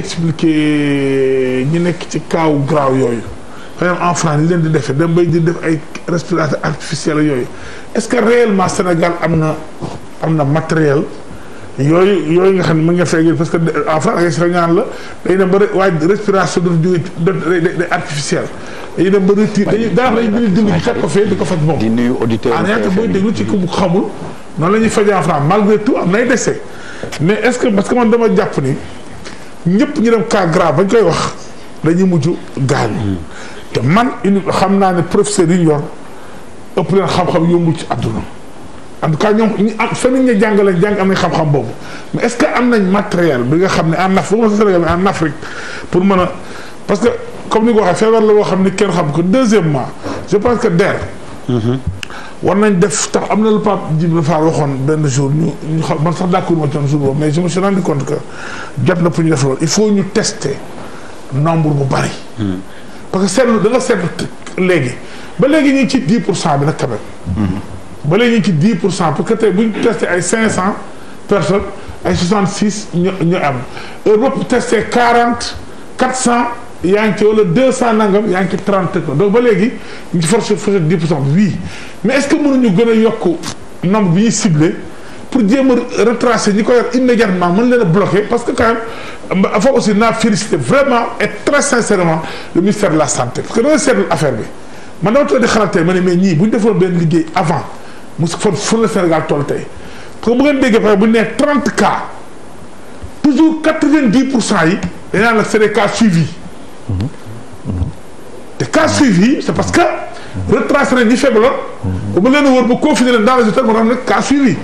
expliquer ñi nekk ci kaawu graaw yooyu par exemple en France ni leen di defee dem bay di def ay respirateurs artificiels yooyu est-ce que réellement Sénégal am na matériel yooyu nga xam ne mën nga fay parce que en France ay Sénégal la dañuy dem ba waaye respiration du jóge day artificiel dañuy dem ba retiré dañuy dindi fekk ko fee di ko faj moom. di nuyu auditeurs en réalité booy déglu ci ku xamul noonu la ñuy fajee en France malgré tout am nay décès mais est-ce que parce que man dama jàpp ni ñëpp ñu dem cas grave bañ koy wax dañuy mujj gaañu te man xam naa ne professeur yi ñu yor ëpp leen xam-xam yombul ci àdduna en tout cas ñoom ñu am fa nit ñi jàng am nañ xam-xam boobu mais est-ce que am nañ matériel bi nga xam ne en Afrique pour mën a parce que comme ni ko waxee feebar la boo xam ni kenn xam ko deuxièmement je pense que DER. war nañ def tax am na lu Pape Djibril Fall waxoon benn jour ñu xam man sax d'accord ma ci jour boobu mais je me suis rendu compte que jot na pour ñu def loolu il faut ñu tester nombre bu bari. parce que seetlu da nga seetlu léegi ba léegi ñu ngi ci 10% bi nag quand même. ba léegi ñu ngi ci 10% parce que tey bu ñu testé ay 500 personnes ay 66 ñu am heure bopp testé 40 400 yaa ngi ci wala 200 nangam yaa ngi ci 30 ko donc ba léegi ñu ci force 10% oui mais est-ce que mënuñu gën a yokk nombre bi ñuy ciblé pour jéem a retracer ñi ko yor immédiatement mën leen a bloquer parce que quand même faut aussi naa féliciter vraiment et très sincèrement le ministère de la santé parce que da nga seetlu affaire bi man dama toog di xalaatee ma ne mais ñii bu ñu defoon benn liggéey avant mu fu le Sénégal toll tey parce que bu ngeen déggee bu ñu nee 30 cas toujours 90% yi dañu naan la c'est des cas suivis. te cas suivis c'est parce que retracé nañ ñi feebaloon. ba leen a wër ba confiner leen dans les hôtels moo tax nag cas suivi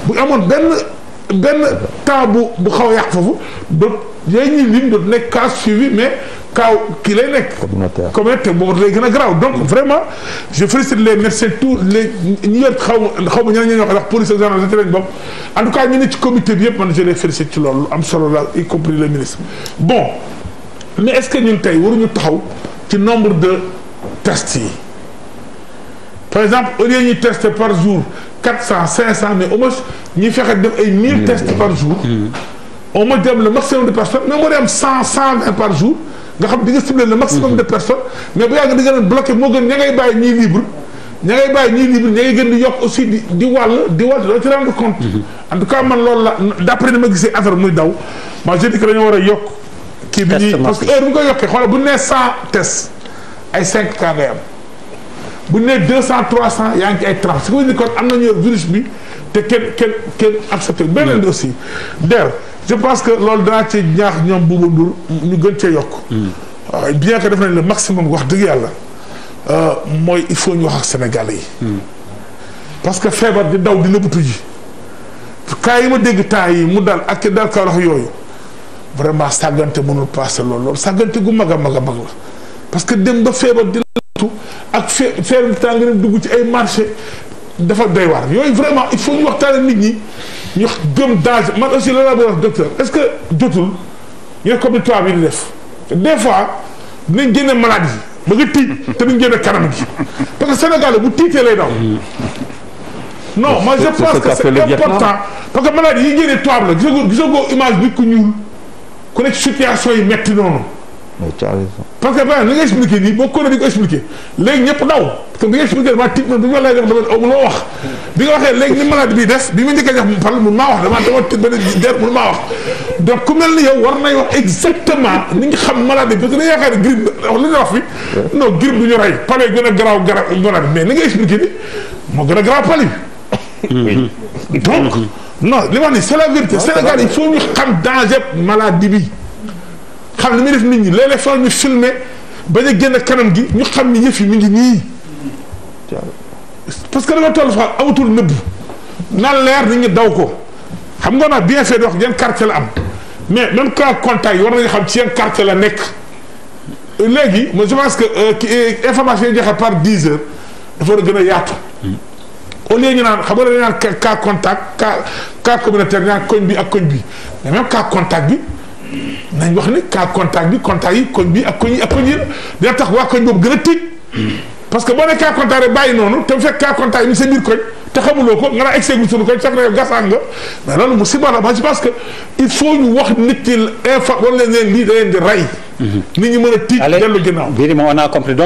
bu amoon benn temps bu xaw a yàq foofu doot yooyu ñuy lim doot nekk cas suivi mais cas kii lay nekk. communautaire boobu lay gën a garaaw donc vraiment je félicite les médecins tous les ñi yor xaw ma ñeneen ñoo xam ne ndax police ak gendarmerie lañ bokk en tout cas ñu ne ci comité bi yëpp man je les félicite ci loolu am solo la y compris le ministre bon mais est-ce que ñun tey waruñu taxaw ci nombre de tests yi. par exemple au lieu ñuy tester par jour 400 500 mais au moins ñuy fexe def ay 1000 tests par jour. au moins dem le maximum de personnes mais moo di am 100 120 par jour nga xam di nga cibler le maximum de personnes mais bu yàgg di nga leen bloqué moo gën ña ngay bàyyi ñuy libre ña ngay gën di yokk aussi di wàll doo ci rendre compte. en tout cas man loolu la d'après ni ma gisee affaire muy daw moi je dis que dañoo war a yokk. kii bi ñuy parce que heure bu ñu koy yokkee xoolal bu ñu nee 100 tests ay 5 cas ngay am. bu ñu nee 200 300 yaa ngi ci ay 30 su ko indi kon am nañu virus bi te kenn accepté beneen bi aussi DER je pense que loolu danaa ci ñaax ñoom Bouba Ndour ñu gën cee yokk. bien que def nañ le maximum wax dëgg yàlla mooy il faut ñu wax ak Sénégalais yi. parce que feebar di daw di nëbbatu ji cas yi ma dégg temps yi mu dal ak dal kaw wax yooyu vraiment sàggante mënul passé loolu sàggante gu mag a mag a mag la parce que dem ba feebar di ak feebar temps nga dugg ci ay marché dafa doy waar yooyu vraiment il faut ñu waxtaane nit ñi ñu gëm danger man aussi la laa bëgg wax docteur est-ce que jotul ñu ne comme ni tubaab yi di def des fois dinañ génne maladie ba nga tiit te duñ génne kanam gi parce que Sénégal bu tiitee lay daw non moi je pense que c'est important parce que maladie yi génne tubaab la gisagoo image nit ku ñuul ku nekk situation yi metti noonu parce que li nga expliqué nii boo ko di ko expliqué léegi ñëpp daw parce que bi nga expliqué damaa tiit na bi ma lay def dama loo wax bi nga waxee léegi ni maladie bi des bi ma njëkkee jox par mun maa wax dama tiit ba ne der mun maa wax donc ku mel ni yow war nay wax exactement ni nga xam maladie bi parce que dañuy yaakaar ne grippe li nga wax fi non grippe du ñu rey pale gën a garaaw maladie mais li nga expliqué ni moo gën a garaaw pali donc non li wax ni c'est la vérité Sénégal il faut ñu xam danger maladie bi xam ni muy def nit ñi léeg-léeg foog ñu filmer bañ a génn kanam gi ñu xam ni yëf yi mi ngi nii parce que dama toll fa amatul nëbb naan leer nit ñi daw ko xam nga nag bien fait di wax yan quartier la am mais même cas contact yi war nañu xam ci yan quartier la nekk léegi moi je pense que information yi joxe par 10 heures dafa war a gën a yaatu au lieu ñu naan xam nga dañu naan cas contact cas communautaire ñu naan koñ bi ak koñ bi mais même cas contact bi nañ wax ni cas contact yi koñ bi ak koñ yi dina tax waa koñ boobu gën a tiit parce que boo nee cas contact rek bàyyi noonu te bu fekk cas contact yi mi sa biir koñ te xamuloo ko nga naa egseegul suñu koñ sax na yow gasaan nga mais loolu musiba la. je pense que il faut ñu wax nit ki wala leen lii da leen di rey. nit ñi mën a tiit dellu ginnaaw. Birima on a compris donc.